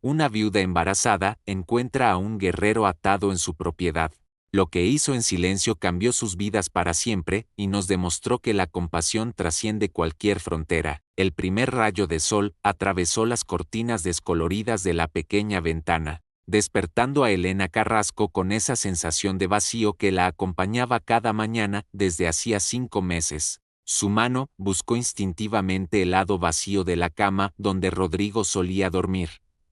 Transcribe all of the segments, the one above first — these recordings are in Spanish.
Una viuda embarazada encuentra a un guerrero atado en su propiedad. Lo que hizo en silencio cambió sus vidas para siempre y nos demostró que la compasión trasciende cualquier frontera. El primer rayo de sol atravesó las cortinas descoloridas de la pequeña ventana, despertando a Elena Carrasco con esa sensación de vacío que la acompañaba cada mañana desde hacía 5 meses. Su mano buscó instintivamente el lado vacío de la cama donde Rodrigo solía dormir,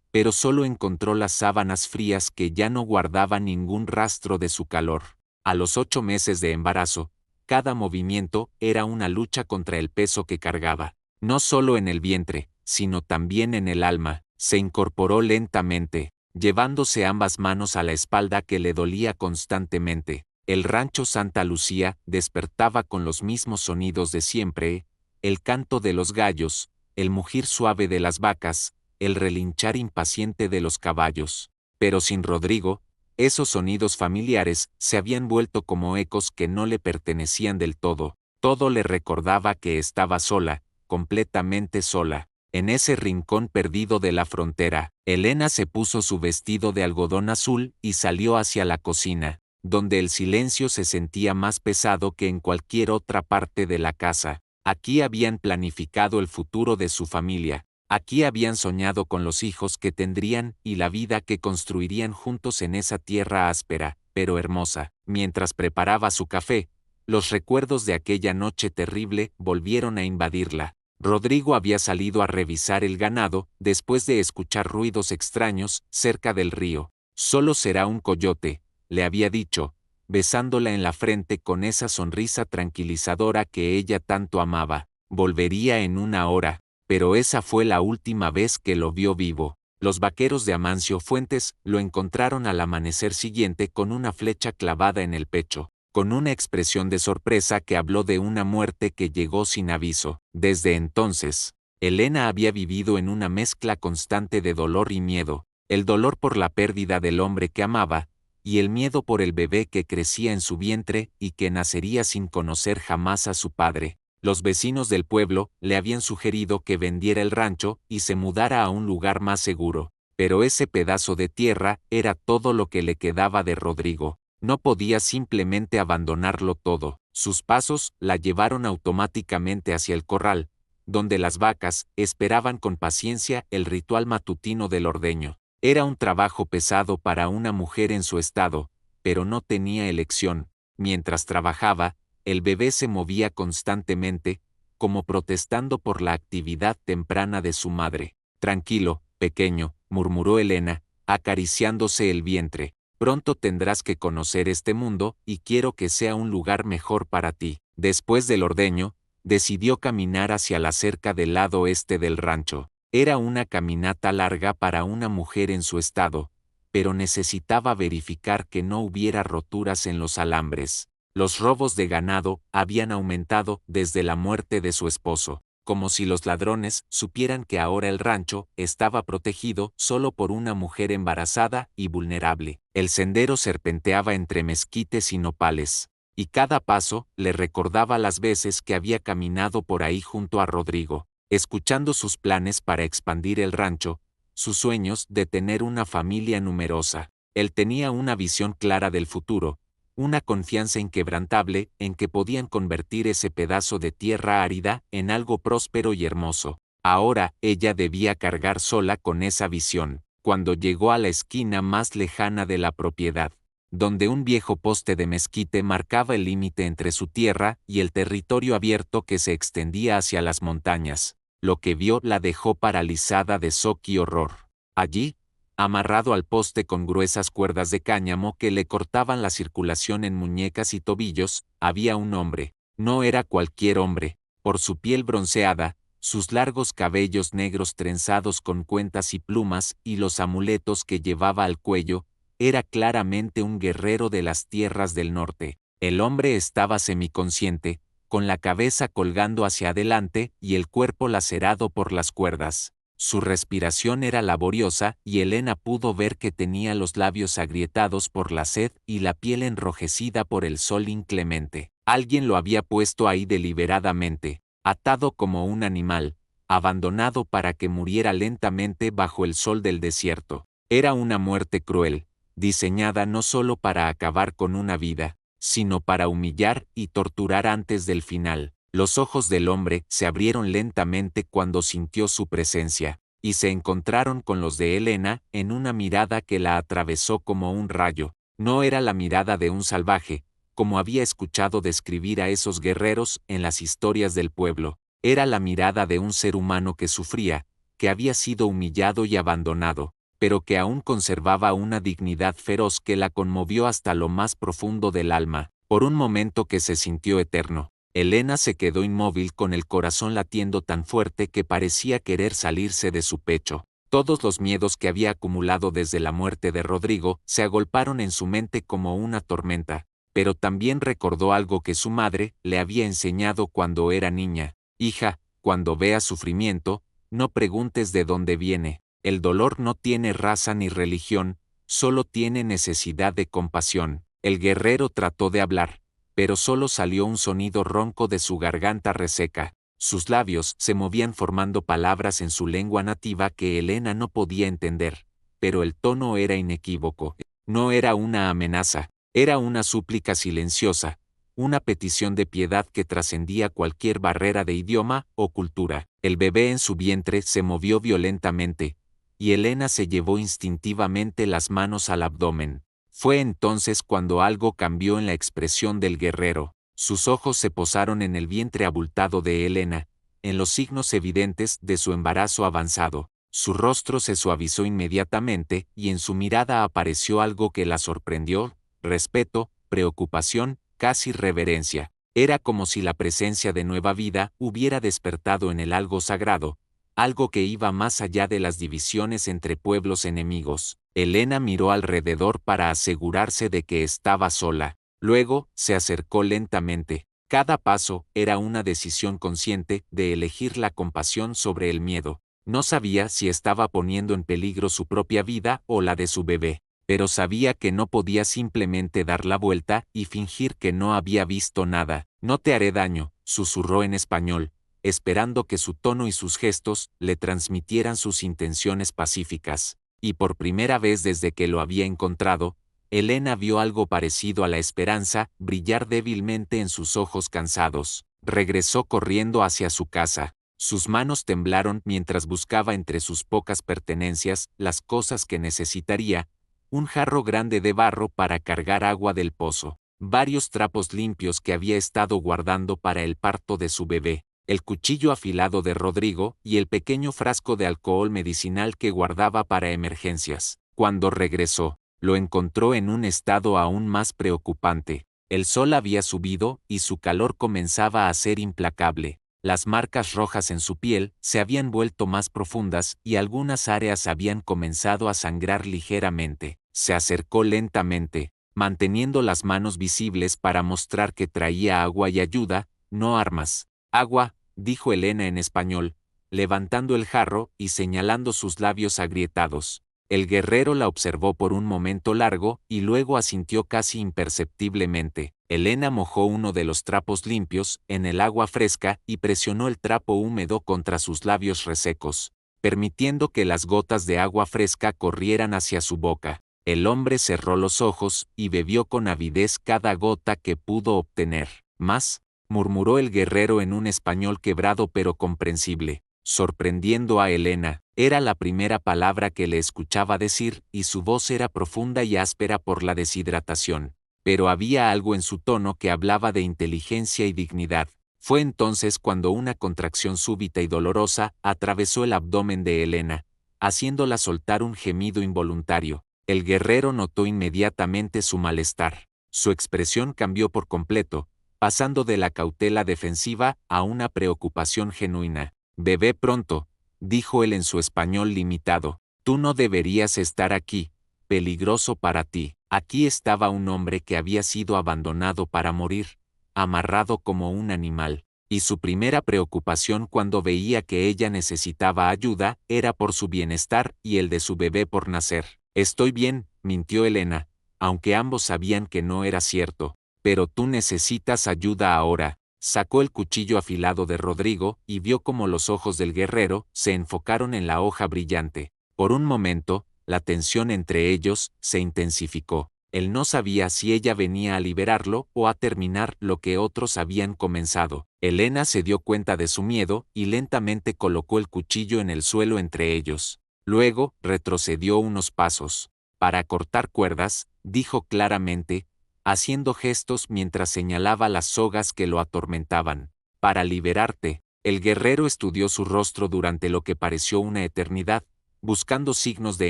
pero solo encontró las sábanas frías que ya no guardaban ningún rastro de su calor. A los 8 meses de embarazo, cada movimiento era una lucha contra el peso que cargaba, no solo en el vientre, sino también en el alma. Se incorporó lentamente, llevándose ambas manos a la espalda que le dolía constantemente. El rancho Santa Lucía despertaba con los mismos sonidos de siempre, el canto de los gallos, el mugir suave de las vacas, el relinchar impaciente de los caballos. Pero sin Rodrigo, esos sonidos familiares se habían vuelto como ecos que no le pertenecían del todo. Todo le recordaba que estaba sola, completamente sola. En ese rincón perdido de la frontera, Elena se puso su vestido de algodón azul y salió hacia la cocina, donde el silencio se sentía más pesado que en cualquier otra parte de la casa. Aquí habían planificado el futuro de su familia. Aquí habían soñado con los hijos que tendrían y la vida que construirían juntos en esa tierra áspera, pero hermosa. Mientras preparaba su café, los recuerdos de aquella noche terrible volvieron a invadirla. Rodrigo había salido a revisar el ganado después de escuchar ruidos extraños cerca del río. Solo será un coyote, le había dicho, besándola en la frente con esa sonrisa tranquilizadora que ella tanto amaba. Volvería en una hora, pero esa fue la última vez que lo vio vivo. Los vaqueros de Amancio Fuentes lo encontraron al amanecer siguiente con una flecha clavada en el pecho, con una expresión de sorpresa que habló de una muerte que llegó sin aviso. Desde entonces, Elena había vivido en una mezcla constante de dolor y miedo, el dolor por la pérdida del hombre que amaba, y el miedo por el bebé que crecía en su vientre y que nacería sin conocer jamás a su padre. Los vecinos del pueblo le habían sugerido que vendiera el rancho y se mudara a un lugar más seguro, pero ese pedazo de tierra era todo lo que le quedaba de Rodrigo. No podía simplemente abandonarlo todo. Sus pasos la llevaron automáticamente hacia el corral, donde las vacas esperaban con paciencia el ritual matutino del ordeño. Era un trabajo pesado para una mujer en su estado, pero no tenía elección. Mientras trabajaba, el bebé se movía constantemente, como protestando por la actividad temprana de su madre. Tranquilo, pequeño, murmuró Elena, acariciándose el vientre. Pronto tendrás que conocer este mundo y quiero que sea un lugar mejor para ti. Después del ordeño, decidió caminar hacia la cerca del lado este del rancho. Era una caminata larga para una mujer en su estado, pero necesitaba verificar que no hubiera roturas en los alambres. Los robos de ganado habían aumentado desde la muerte de su esposo, como si los ladrones supieran que ahora el rancho estaba protegido solo por una mujer embarazada y vulnerable. El sendero serpenteaba entre mezquites y nopales, y cada paso le recordaba las veces que había caminado por ahí junto a Rodrigo, escuchando sus planes para expandir el rancho, sus sueños de tener una familia numerosa. Él tenía una visión clara del futuro, una confianza inquebrantable en que podían convertir ese pedazo de tierra árida en algo próspero y hermoso. Ahora ella debía cargar sola con esa visión. Cuando llegó a la esquina más lejana de la propiedad, donde un viejo poste de mezquite marcaba el límite entre su tierra y el territorio abierto que se extendía hacia las montañas, lo que vio la dejó paralizada de shock y horror. Allí, amarrado al poste con gruesas cuerdas de cáñamo que le cortaban la circulación en muñecas y tobillos, había un hombre. No era cualquier hombre. Por su piel bronceada, sus largos cabellos negros trenzados con cuentas y plumas y los amuletos que llevaba al cuello, era claramente un guerrero de las tierras del norte. El hombre estaba semiconsciente, con la cabeza colgando hacia adelante y el cuerpo lacerado por las cuerdas. Su respiración era laboriosa y Elena pudo ver que tenía los labios agrietados por la sed y la piel enrojecida por el sol inclemente. Alguien lo había puesto ahí deliberadamente, atado como un animal, abandonado para que muriera lentamente bajo el sol del desierto. Era una muerte cruel, diseñada no solo para acabar con una vida, sino para humillar y torturar antes del final. Los ojos del hombre se abrieron lentamente cuando sintió su presencia, y se encontraron con los de Helena en una mirada que la atravesó como un rayo. No era la mirada de un salvaje, como había escuchado describir a esos guerreros en las historias del pueblo. Era la mirada de un ser humano que sufría, que había sido humillado y abandonado, pero que aún conservaba una dignidad feroz que la conmovió hasta lo más profundo del alma. Por un momento que se sintió eterno, Helena se quedó inmóvil con el corazón latiendo tan fuerte que parecía querer salirse de su pecho. Todos los miedos que había acumulado desde la muerte de Rodrigo se agolparon en su mente como una tormenta, pero también recordó algo que su madre le había enseñado cuando era niña. Hija, cuando veas sufrimiento, no preguntes de dónde viene. El dolor no tiene raza ni religión, solo tiene necesidad de compasión. El guerrero trató de hablar, pero solo salió un sonido ronco de su garganta reseca. Sus labios se movían formando palabras en su lengua nativa que Helena no podía entender, pero el tono era inequívoco. No era una amenaza, era una súplica silenciosa, una petición de piedad que trascendía cualquier barrera de idioma o cultura. El bebé en su vientre se movió violentamente, y Helena se llevó instintivamente las manos al abdomen. Fue entonces cuando algo cambió en la expresión del guerrero. Sus ojos se posaron en el vientre abultado de Helena, en los signos evidentes de su embarazo avanzado. Su rostro se suavizó inmediatamente y en su mirada apareció algo que la sorprendió: respeto, preocupación, casi reverencia. Era como si la presencia de nueva vida hubiera despertado en él algo sagrado, algo que iba más allá de las divisiones entre pueblos enemigos. Helena miró alrededor para asegurarse de que estaba sola. Luego, se acercó lentamente. Cada paso era una decisión consciente de elegir la compasión sobre el miedo. No sabía si estaba poniendo en peligro su propia vida o la de su bebé, pero sabía que no podía simplemente dar la vuelta y fingir que no había visto nada. No te haré daño, susurró en español, esperando que su tono y sus gestos le transmitieran sus intenciones pacíficas. Y por primera vez desde que lo había encontrado, Helena vio algo parecido a la esperanza brillar débilmente en sus ojos cansados. Regresó corriendo hacia su casa. Sus manos temblaron mientras buscaba entre sus pocas pertenencias las cosas que necesitaría: un jarro grande de barro para cargar agua del pozo, varios trapos limpios que había estado guardando para el parto de su bebé, el cuchillo afilado de Rodrigo y el pequeño frasco de alcohol medicinal que guardaba para emergencias. Cuando regresó, lo encontró en un estado aún más preocupante. El sol había subido y su calor comenzaba a ser implacable. Las marcas rojas en su piel se habían vuelto más profundas y algunas áreas habían comenzado a sangrar ligeramente. Se acercó lentamente, manteniendo las manos visibles para mostrar que traía agua y ayuda, no armas. Agua, dijo Helena en español, levantando el jarro y señalando sus labios agrietados. El guerrero la observó por un momento largo y luego asintió casi imperceptiblemente. Helena mojó uno de los trapos limpios en el agua fresca y presionó el trapo húmedo contra sus labios resecos, permitiendo que las gotas de agua fresca corrieran hacia su boca. El hombre cerró los ojos y bebió con avidez cada gota que pudo obtener. Más, murmuró el guerrero en un español quebrado pero comprensible, sorprendiendo a Helena. Era la primera palabra que le escuchaba decir y su voz era profunda y áspera por la deshidratación, pero había algo en su tono que hablaba de inteligencia y dignidad. Fue entonces cuando una contracción súbita y dolorosa atravesó el abdomen de Helena, haciéndola soltar un gemido involuntario. El guerrero notó inmediatamente su malestar. Su expresión cambió por completo, pasando de la cautela defensiva a una preocupación genuina. «Bebé pronto», dijo él en su español limitado. «Tú no deberías estar aquí, peligroso para ti». Aquí estaba un hombre que había sido abandonado para morir, amarrado como un animal, y su primera preocupación cuando veía que ella necesitaba ayuda era por su bienestar y el de su bebé por nacer. «Estoy bien», mintió Helena, aunque ambos sabían que no era cierto. «Pero tú necesitas ayuda ahora». Sacó el cuchillo afilado de Rodrigo y vio cómo los ojos del guerrero se enfocaron en la hoja brillante. Por un momento, la tensión entre ellos se intensificó. Él no sabía si ella venía a liberarlo o a terminar lo que otros habían comenzado. Elena se dio cuenta de su miedo y lentamente colocó el cuchillo en el suelo entre ellos. Luego, retrocedió unos pasos. Para cortar cuerdas, dijo claramente, haciendo gestos mientras señalaba las sogas que lo atormentaban. Para liberarte. El guerrero estudió su rostro durante lo que pareció una eternidad, buscando signos de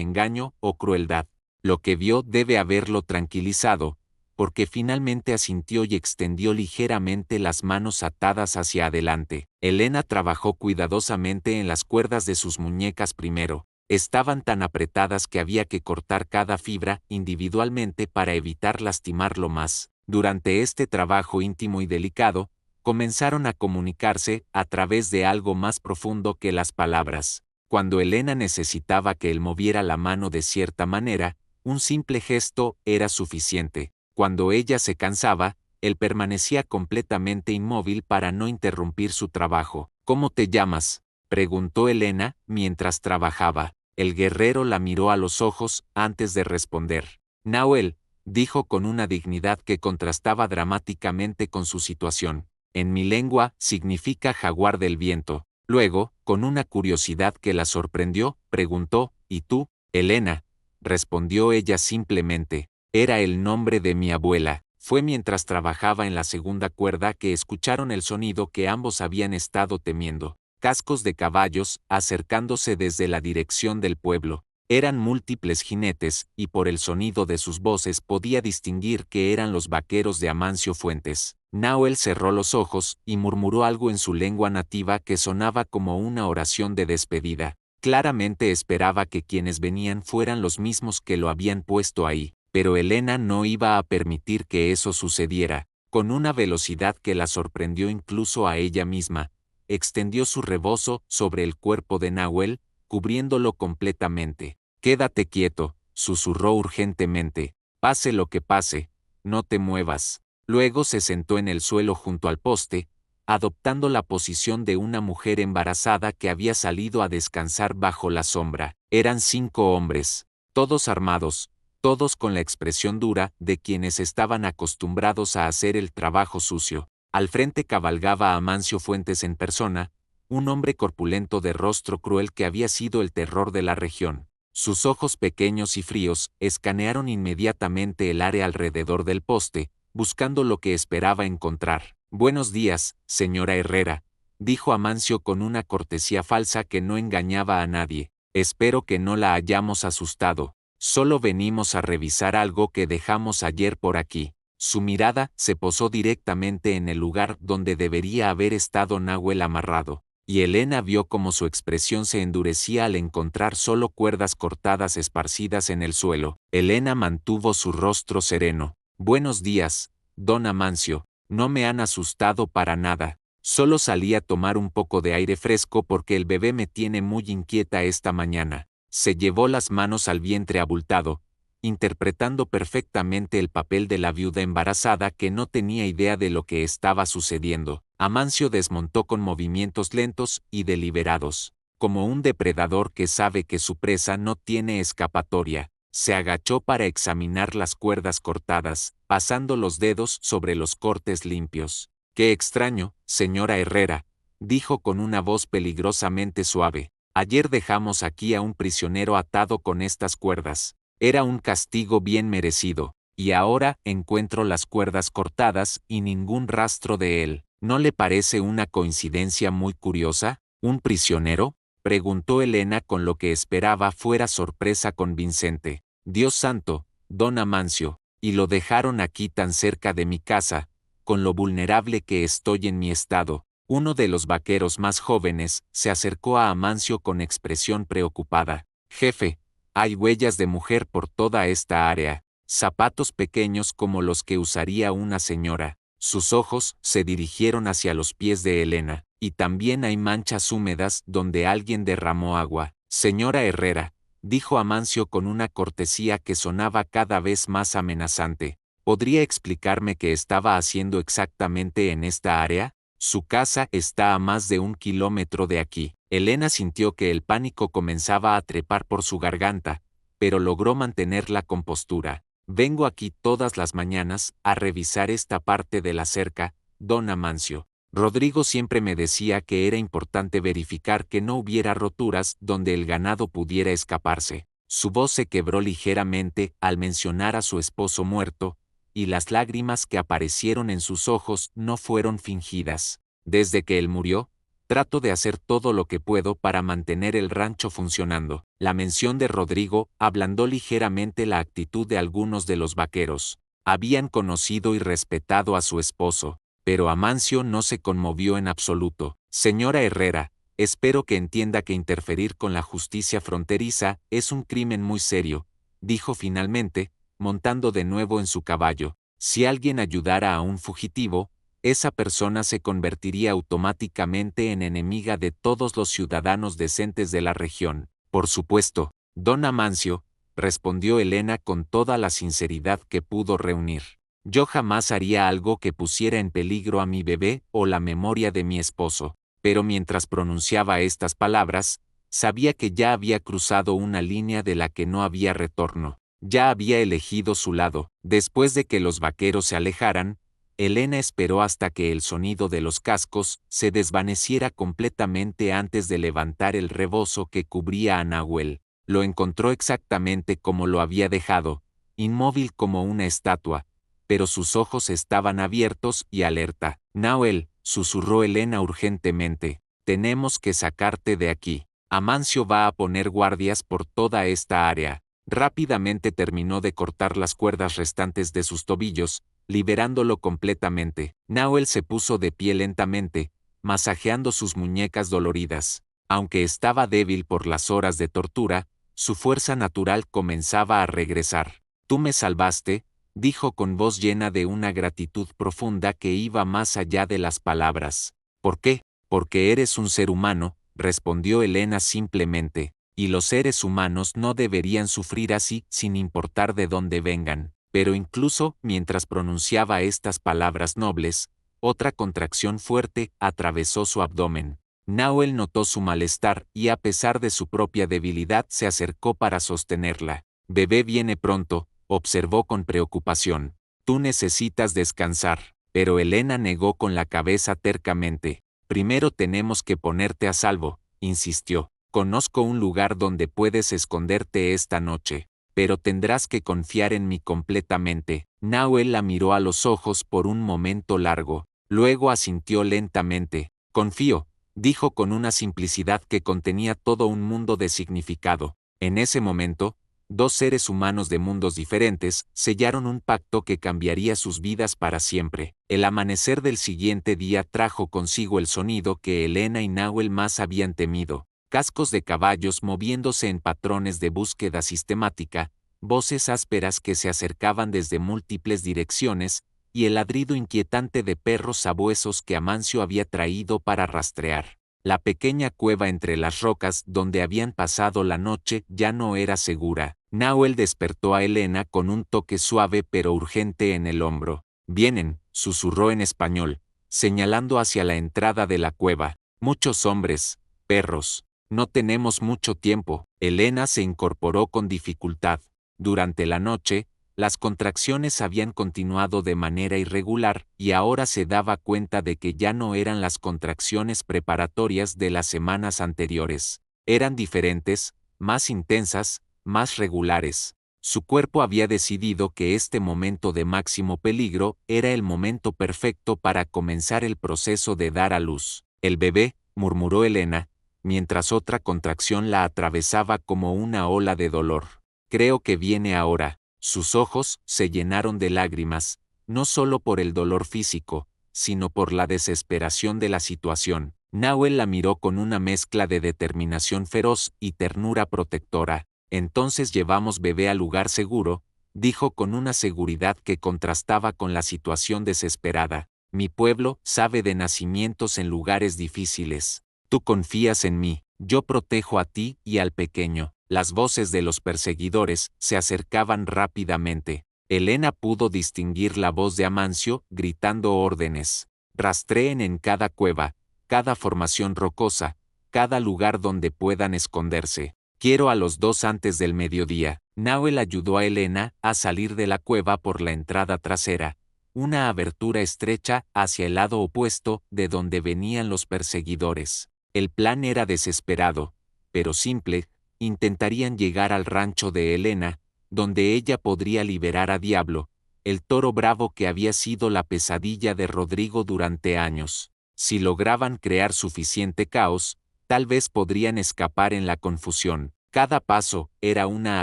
engaño o crueldad. Lo que vio debe haberlo tranquilizado, porque finalmente asintió y extendió ligeramente las manos atadas hacia adelante. Elena trabajó cuidadosamente en las cuerdas de sus muñecas primero. Estaban tan apretadas que había que cortar cada fibra individualmente para evitar lastimarlo más. Durante este trabajo íntimo y delicado, comenzaron a comunicarse a través de algo más profundo que las palabras. Cuando Elena necesitaba que él moviera la mano de cierta manera, un simple gesto era suficiente. Cuando ella se cansaba, él permanecía completamente inmóvil para no interrumpir su trabajo. ¿Cómo te llamas?, preguntó Elena mientras trabajaba. El guerrero la miró a los ojos antes de responder. Nahuel, dijo con una dignidad que contrastaba dramáticamente con su situación. En mi lengua significa jaguar del viento. Luego, con una curiosidad que la sorprendió, preguntó, ¿y tú, Elena? Respondió ella simplemente. Era el nombre de mi abuela. Fue mientras trabajaba en la segunda cuerda que escucharon el sonido que ambos habían estado temiendo. Cascos de caballos, acercándose desde la dirección del pueblo. Eran múltiples jinetes, y por el sonido de sus voces podía distinguir que eran los vaqueros de Amancio Fuentes. Nahuel cerró los ojos y murmuró algo en su lengua nativa que sonaba como una oración de despedida. Claramente esperaba que quienes venían fueran los mismos que lo habían puesto ahí, pero Elena no iba a permitir que eso sucediera. Con una velocidad que la sorprendió incluso a ella misma, extendió su rebozo sobre el cuerpo de Nahuel, cubriéndolo completamente. «Quédate quieto», susurró urgentemente. «Pase lo que pase, no te muevas». Luego se sentó en el suelo junto al poste, adoptando la posición de una mujer embarazada que había salido a descansar bajo la sombra. Eran 5 hombres, todos armados, todos con la expresión dura de quienes estaban acostumbrados a hacer el trabajo sucio. Al frente cabalgaba Amancio Fuentes en persona, un hombre corpulento de rostro cruel que había sido el terror de la región. Sus ojos pequeños y fríos escanearon inmediatamente el área alrededor del poste, buscando lo que esperaba encontrar. «Buenos días, señora Herrera», dijo Amancio con una cortesía falsa que no engañaba a nadie. «Espero que no la hayamos asustado. Solo venimos a revisar algo que dejamos ayer por aquí». Su mirada se posó directamente en el lugar donde debería haber estado Nahuel amarrado, y Elena vio cómo su expresión se endurecía al encontrar solo cuerdas cortadas esparcidas en el suelo. Elena mantuvo su rostro sereno. «Buenos días, don Amancio, no me han asustado para nada. Solo salí a tomar un poco de aire fresco porque el bebé me tiene muy inquieta esta mañana». Se llevó las manos al vientre abultado, interpretando perfectamente el papel de la viuda embarazada que no tenía idea de lo que estaba sucediendo. Amancio desmontó con movimientos lentos y deliberados, como un depredador que sabe que su presa no tiene escapatoria. Se agachó para examinar las cuerdas cortadas, pasando los dedos sobre los cortes limpios. «Qué extraño, señora Herrera», dijo con una voz peligrosamente suave. «Ayer dejamos aquí a un prisionero atado con estas cuerdas. Era un castigo bien merecido, y ahora encuentro las cuerdas cortadas y ningún rastro de él. ¿No le parece una coincidencia muy curiosa? ¿Un prisionero?», preguntó Elena con lo que esperaba fuera sorpresa convincente. «Dios santo, don Amancio, y lo dejaron aquí tan cerca de mi casa, con lo vulnerable que estoy en mi estado». Uno de los vaqueros más jóvenes se acercó a Amancio con expresión preocupada. «Jefe, hay huellas de mujer por toda esta área, zapatos pequeños como los que usaría una señora». Sus ojos se dirigieron hacia los pies de Elena. «Y también hay manchas húmedas donde alguien derramó agua». «Señora Herrera», dijo Amancio con una cortesía que sonaba cada vez más amenazante, «¿podría explicarme qué estaba haciendo exactamente en esta área?». Su casa está a más de 1 kilómetro de aquí. Elena sintió que el pánico comenzaba a trepar por su garganta, pero logró mantener la compostura. Vengo aquí todas las mañanas a revisar esta parte de la cerca, don Amancio. Rodrigo siempre me decía que era importante verificar que no hubiera roturas donde el ganado pudiera escaparse. Su voz se quebró ligeramente al mencionar a su esposo muerto, y las lágrimas que aparecieron en sus ojos no fueron fingidas. Desde que él murió, trato de hacer todo lo que puedo para mantener el rancho funcionando. La mención de Rodrigo ablandó ligeramente la actitud de algunos de los vaqueros. Habían conocido y respetado a su esposo, pero Amancio no se conmovió en absoluto. Señora Herrera, espero que entienda que interferir con la justicia fronteriza es un crimen muy serio, dijo finalmente, montando de nuevo en su caballo. Si alguien ayudara a un fugitivo, esa persona se convertiría automáticamente en enemiga de todos los ciudadanos decentes de la región. Por supuesto, don Amancio, respondió Elena con toda la sinceridad que pudo reunir. Yo jamás haría algo que pusiera en peligro a mi bebé o la memoria de mi esposo. Pero mientras pronunciaba estas palabras, sabía que ya había cruzado una línea de la que no había retorno. Ya había elegido su lado. Después de que los vaqueros se alejaran, Elena esperó hasta que el sonido de los cascos se desvaneciera completamente antes de levantar el rebozo que cubría a Nahuel. Lo encontró exactamente como lo había dejado, inmóvil como una estatua, pero sus ojos estaban abiertos y alerta. Nahuel, susurró Elena urgentemente, tenemos que sacarte de aquí. Amancio va a poner guardias por toda esta área. Rápidamente terminó de cortar las cuerdas restantes de sus tobillos, liberándolo completamente. Nahuel se puso de pie lentamente, masajeando sus muñecas doloridas. Aunque estaba débil por las horas de tortura, su fuerza natural comenzaba a regresar. Tú me salvaste, dijo con voz llena de una gratitud profunda que iba más allá de las palabras. ¿Por qué? Porque eres un ser humano, respondió Elena simplemente, y los seres humanos no deberían sufrir así sin importar de dónde vengan. Pero incluso mientras pronunciaba estas palabras nobles, otra contracción fuerte atravesó su abdomen. Nahuel notó su malestar y a pesar de su propia debilidad se acercó para sostenerla. Bebé viene pronto, observó con preocupación. Tú necesitas descansar. Pero Elena negó con la cabeza tercamente. Primero tenemos que ponerte a salvo, insistió. Conozco un lugar donde puedes esconderte esta noche, pero tendrás que confiar en mí completamente. Nahuel la miró a los ojos por un momento largo, luego asintió lentamente. Confío, dijo con una simplicidad que contenía todo un mundo de significado. En ese momento, dos seres humanos de mundos diferentes sellaron un pacto que cambiaría sus vidas para siempre. El amanecer del siguiente día trajo consigo el sonido que Elena y Nahuel más habían temido. Cascos de caballos moviéndose en patrones de búsqueda sistemática, voces ásperas que se acercaban desde múltiples direcciones, y el ladrido inquietante de perros sabuesos que Amancio había traído para rastrear. La pequeña cueva entre las rocas donde habían pasado la noche ya no era segura. Nahuel despertó a Elena con un toque suave pero urgente en el hombro. Vienen, susurró en español, señalando hacia la entrada de la cueva. Muchos hombres, perros. No tenemos mucho tiempo. Elena se incorporó con dificultad. Durante la noche, las contracciones habían continuado de manera irregular y ahora se daba cuenta de que ya no eran las contracciones preparatorias de las semanas anteriores. Eran diferentes, más intensas, más regulares. Su cuerpo había decidido que este momento de máximo peligro era el momento perfecto para comenzar el proceso de dar a luz. El bebé, murmuró Elena, mientras otra contracción la atravesaba como una ola de dolor. Creo que viene ahora. Sus ojos se llenaron de lágrimas, no solo por el dolor físico, sino por la desesperación de la situación. Nahuel la miró con una mezcla de determinación feroz y ternura protectora. Entonces llevamos bebé al lugar seguro, dijo con una seguridad que contrastaba con la situación desesperada. Mi pueblo sabe de nacimientos en lugares difíciles. Tú confías en mí, yo protejo a ti y al pequeño. Las voces de los perseguidores se acercaban rápidamente. Elena pudo distinguir la voz de Amancio gritando órdenes. Rastreen en cada cueva, cada formación rocosa, cada lugar donde puedan esconderse. Quiero a los dos antes del mediodía. Nahuel ayudó a Elena a salir de la cueva por la entrada trasera, una abertura estrecha hacia el lado opuesto de donde venían los perseguidores. El plan era desesperado, pero simple. Intentarían llegar al rancho de Elena, donde ella podría liberar a Diablo, el toro bravo que había sido la pesadilla de Rodrigo durante años. Si lograban crear suficiente caos, tal vez podrían escapar en la confusión. Cada paso era una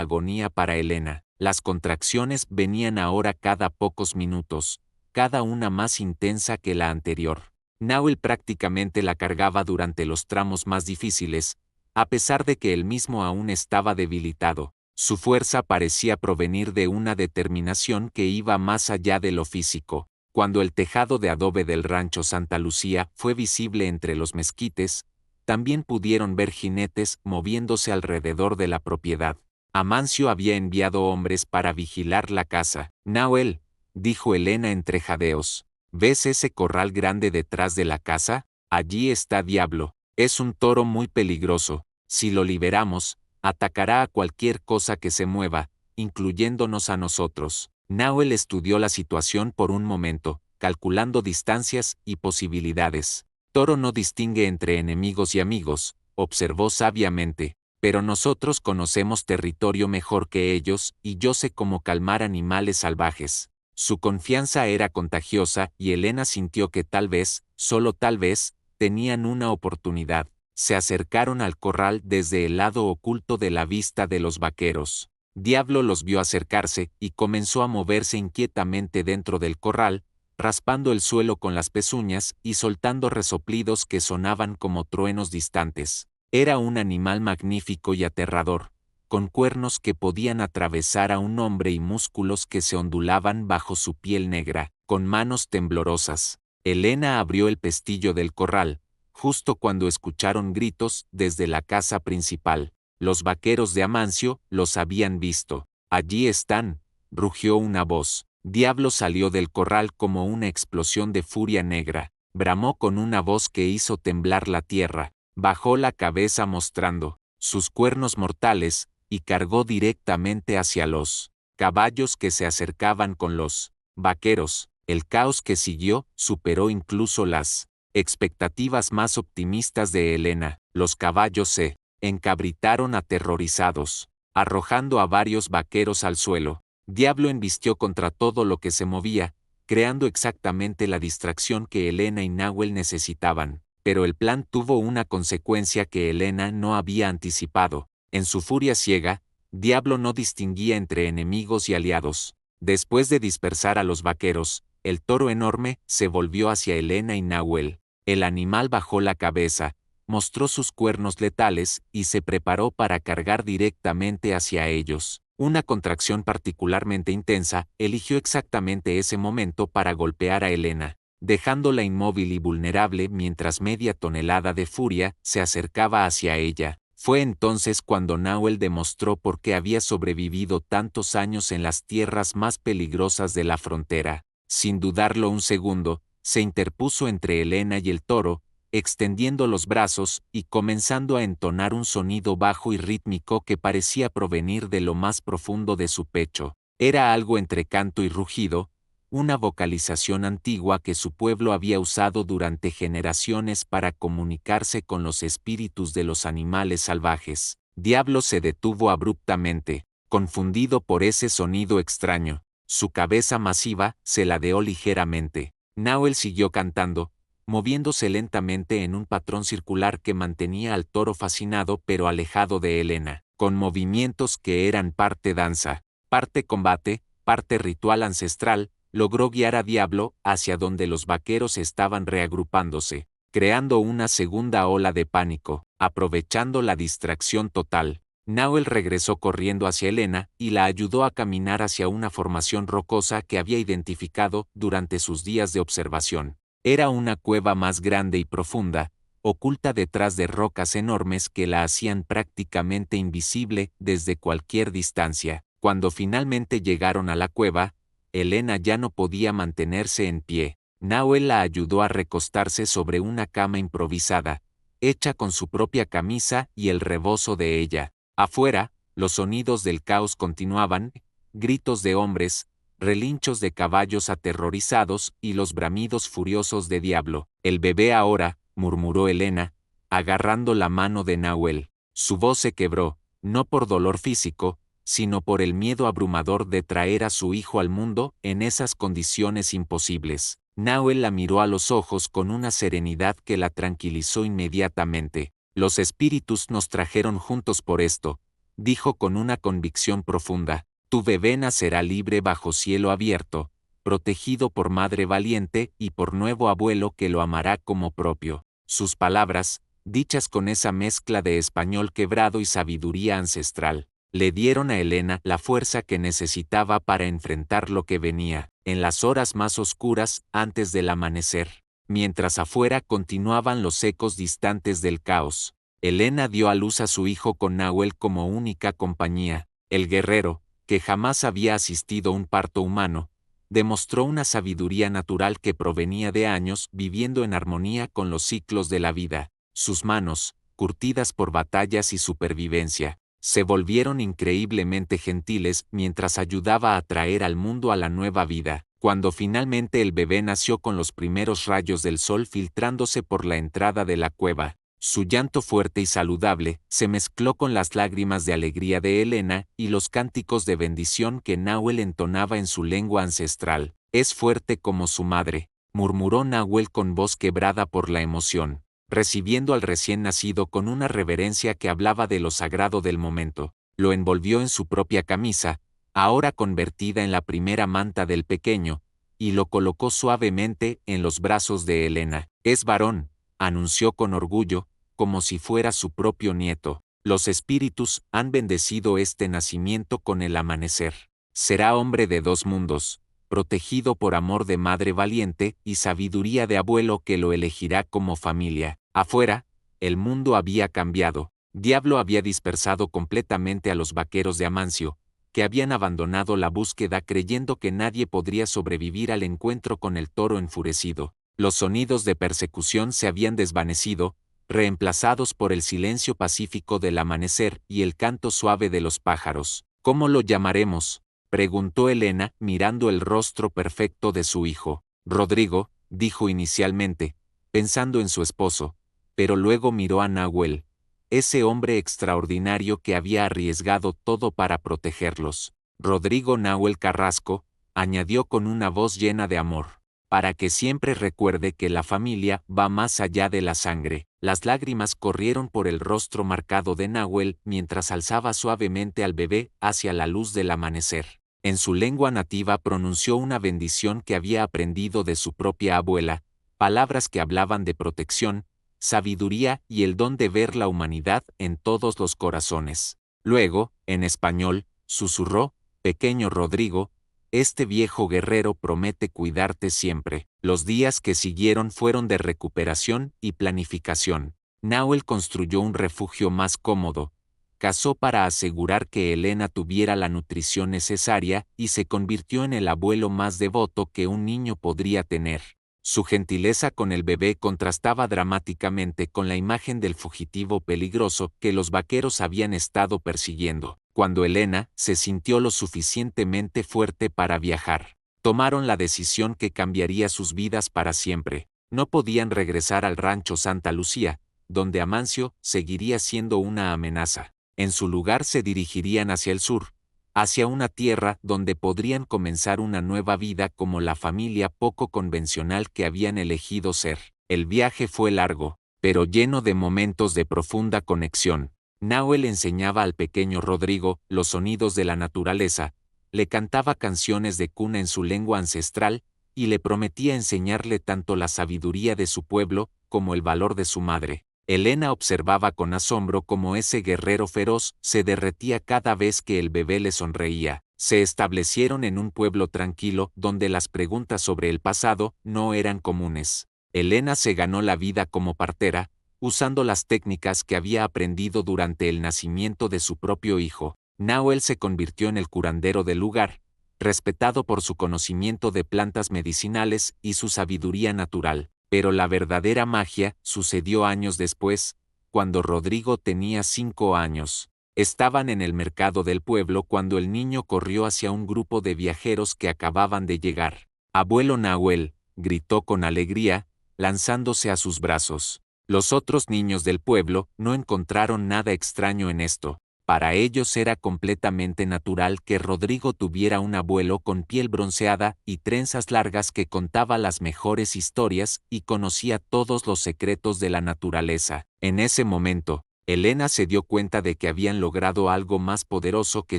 agonía para Elena. Las contracciones venían ahora cada pocos minutos, cada una más intensa que la anterior. Nahuel prácticamente la cargaba durante los tramos más difíciles, a pesar de que él mismo aún estaba debilitado. Su fuerza parecía provenir de una determinación que iba más allá de lo físico. Cuando el tejado de adobe del rancho Santa Lucía fue visible entre los mezquites, también pudieron ver jinetes moviéndose alrededor de la propiedad. Amancio había enviado hombres para vigilar la casa. Nahuel, dijo Elena entre jadeos, ¿ves ese corral grande detrás de la casa? Allí está Diablo. Es un toro muy peligroso. Si lo liberamos, atacará a cualquier cosa que se mueva, incluyéndonos a nosotros. Nahuel estudió la situación por un momento, calculando distancias y posibilidades. Toro no distingue entre enemigos y amigos, observó sabiamente, pero nosotros conocemos territorio mejor que ellos y yo sé cómo calmar animales salvajes. Su confianza era contagiosa y Elena sintió que tal vez, solo tal vez, tenían una oportunidad. Se acercaron al corral desde el lado oculto de la vista de los vaqueros. Diablo los vio acercarse y comenzó a moverse inquietamente dentro del corral, raspando el suelo con las pezuñas y soltando resoplidos que sonaban como truenos distantes. Era un animal magnífico y aterrador, con cuernos que podían atravesar a un hombre y músculos que se ondulaban bajo su piel negra, con manos temblorosas. Elena abrió el pestillo del corral, justo cuando escucharon gritos desde la casa principal. Los vaqueros de Amancio los habían visto. Allí están, rugió una voz. Diablo salió del corral como una explosión de furia negra. Bramó con una voz que hizo temblar la tierra. Bajó la cabeza mostrando sus cuernos mortales y cargó directamente hacia los caballos que se acercaban con los vaqueros. El caos que siguió superó incluso las expectativas más optimistas de Elena. Los caballos se encabritaron aterrorizados, arrojando a varios vaqueros al suelo. Diablo embistió contra todo lo que se movía, creando exactamente la distracción que Elena y Nahuel necesitaban. Pero el plan tuvo una consecuencia que Elena no había anticipado. En su furia ciega, Diablo no distinguía entre enemigos y aliados. Después de dispersar a los vaqueros, el toro enorme se volvió hacia Elena y Nahuel. El animal bajó la cabeza, mostró sus cuernos letales y se preparó para cargar directamente hacia ellos. Una contracción particularmente intensa eligió exactamente ese momento para golpear a Elena, dejándola inmóvil y vulnerable mientras media tonelada de furia se acercaba hacia ella. Fue entonces cuando Nahuel demostró por qué había sobrevivido tantos años en las tierras más peligrosas de la frontera. Sin dudarlo un segundo, se interpuso entre Elena y el toro, extendiendo los brazos y comenzando a entonar un sonido bajo y rítmico que parecía provenir de lo más profundo de su pecho. Era algo entre canto y rugido, una vocalización antigua que su pueblo había usado durante generaciones para comunicarse con los espíritus de los animales salvajes. Diablo se detuvo abruptamente, confundido por ese sonido extraño. Su cabeza masiva se ladeó ligeramente. Nahuel siguió cantando, moviéndose lentamente en un patrón circular que mantenía al toro fascinado pero alejado de Elena, con movimientos que eran parte danza, parte combate, parte ritual ancestral. Logró guiar a Diablo hacia donde los vaqueros estaban reagrupándose, creando una segunda ola de pánico. Aprovechando la distracción total, Nahuel regresó corriendo hacia Elena y la ayudó a caminar hacia una formación rocosa que había identificado durante sus días de observación. Era una cueva más grande y profunda, oculta detrás de rocas enormes que la hacían prácticamente invisible desde cualquier distancia. Cuando finalmente llegaron a la cueva, Elena ya no podía mantenerse en pie. Nahuel la ayudó a recostarse sobre una cama improvisada, hecha con su propia camisa y el rebozo de ella. Afuera, los sonidos del caos continuaban, gritos de hombres, relinchos de caballos aterrorizados y los bramidos furiosos de Diablo. El bebé ahora, murmuró Elena, agarrando la mano de Nahuel. Su voz se quebró, no por dolor físico, sino por el miedo abrumador de traer a su hijo al mundo en esas condiciones imposibles. Nahuel la miró a los ojos con una serenidad que la tranquilizó inmediatamente. Los espíritus nos trajeron juntos por esto, dijo con una convicción profunda. Tu bebé nacerá libre bajo cielo abierto, protegido por madre valiente y por nuevo abuelo que lo amará como propio. Sus palabras, dichas con esa mezcla de español quebrado y sabiduría ancestral, le dieron a Elena la fuerza que necesitaba para enfrentar lo que venía, en las horas más oscuras antes del amanecer. Mientras afuera continuaban los ecos distantes del caos, Elena dio a luz a su hijo con Nahuel como única compañía. El guerrero, que jamás había asistido a un parto humano, demostró una sabiduría natural que provenía de años viviendo en armonía con los ciclos de la vida. Sus manos, curtidas por batallas y supervivencia, se volvieron increíblemente gentiles mientras ayudaba a traer al mundo a la nueva vida. Cuando finalmente el bebé nació con los primeros rayos del sol filtrándose por la entrada de la cueva, su llanto fuerte y saludable se mezcló con las lágrimas de alegría de Elena y los cánticos de bendición que Nahuel entonaba en su lengua ancestral. Es fuerte como su madre, murmuró Nahuel con voz quebrada por la emoción, recibiendo al recién nacido con una reverencia que hablaba de lo sagrado del momento. Lo envolvió en su propia camisa, ahora convertida en la primera manta del pequeño, y lo colocó suavemente en los brazos de Elena. Es varón, anunció con orgullo, como si fuera su propio nieto. Los espíritus han bendecido este nacimiento con el amanecer. Será hombre de dos mundos, protegido por amor de madre valiente y sabiduría de abuelo que lo elegirá como familia. Afuera, el mundo había cambiado. Diablo había dispersado completamente a los vaqueros de Amancio, que habían abandonado la búsqueda creyendo que nadie podría sobrevivir al encuentro con el toro enfurecido. Los sonidos de persecución se habían desvanecido, reemplazados por el silencio pacífico del amanecer y el canto suave de los pájaros. ¿Cómo lo llamaremos?, preguntó Elena mirando el rostro perfecto de su hijo. Rodrigo, dijo inicialmente, pensando en su esposo, pero luego miró a Nahuel, ese hombre extraordinario que había arriesgado todo para protegerlos. Rodrigo Nahuel Carrasco, añadió con una voz llena de amor, para que siempre recuerde que la familia va más allá de la sangre. Las lágrimas corrieron por el rostro marcado de Nahuel mientras alzaba suavemente al bebé hacia la luz del amanecer. En su lengua nativa pronunció una bendición que había aprendido de su propia abuela, palabras que hablaban de protección, sabiduría y el don de ver la humanidad en todos los corazones. Luego, en español, susurró, pequeño Rodrigo, este viejo guerrero promete cuidarte siempre. Los días que siguieron fueron de recuperación y planificación. Nahuel construyó un refugio más cómodo, cazó para asegurar que Elena tuviera la nutrición necesaria y se convirtió en el abuelo más devoto que un niño podría tener. Su gentileza con el bebé contrastaba dramáticamente con la imagen del fugitivo peligroso que los vaqueros habían estado persiguiendo. Cuando Elena se sintió lo suficientemente fuerte para viajar, tomaron la decisión que cambiaría sus vidas para siempre. No podían regresar al rancho Santa Lucía, donde Amancio seguiría siendo una amenaza. En su lugar se dirigirían hacia el sur, hacia una tierra donde podrían comenzar una nueva vida como la familia poco convencional que habían elegido ser. El viaje fue largo, pero lleno de momentos de profunda conexión. Nahuel enseñaba al pequeño Rodrigo los sonidos de la naturaleza, le cantaba canciones de cuna en su lengua ancestral, y le prometía enseñarle tanto la sabiduría de su pueblo como el valor de su madre. Elena observaba con asombro cómo ese guerrero feroz se derretía cada vez que el bebé le sonreía. Se establecieron en un pueblo tranquilo donde las preguntas sobre el pasado no eran comunes. Elena se ganó la vida como partera, usando las técnicas que había aprendido durante el nacimiento de su propio hijo. Nahuel se convirtió en el curandero del lugar, respetado por su conocimiento de plantas medicinales y su sabiduría natural. Pero la verdadera magia sucedió años después, cuando Rodrigo tenía 5 años. Estaban en el mercado del pueblo cuando el niño corrió hacia un grupo de viajeros que acababan de llegar. «Abuelo Nahuel», gritó con alegría, lanzándose a sus brazos. Los otros niños del pueblo no encontraron nada extraño en esto. Para ellos era completamente natural que Rodrigo tuviera un abuelo con piel bronceada y trenzas largas que contaba las mejores historias y conocía todos los secretos de la naturaleza. En ese momento, Elena se dio cuenta de que habían logrado algo más poderoso que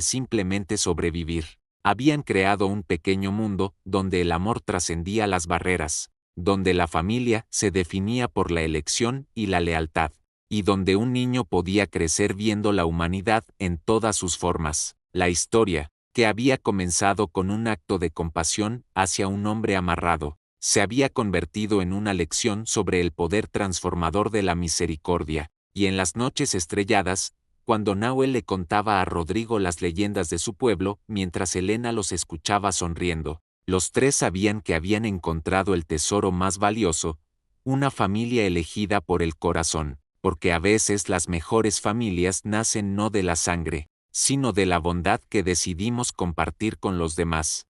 simplemente sobrevivir. Habían creado un pequeño mundo donde el amor trascendía las barreras, donde la familia se definía por la elección y la lealtad, y donde un niño podía crecer viendo la humanidad en todas sus formas. La historia, que había comenzado con un acto de compasión hacia un hombre amarrado, se había convertido en una lección sobre el poder transformador de la misericordia, y en las noches estrelladas, cuando Nahuel le contaba a Rodrigo las leyendas de su pueblo mientras Elena los escuchaba sonriendo, los tres sabían que habían encontrado el tesoro más valioso, una familia elegida por el corazón, porque a veces las mejores familias nacen no de la sangre, sino de la bondad que decidimos compartir con los demás.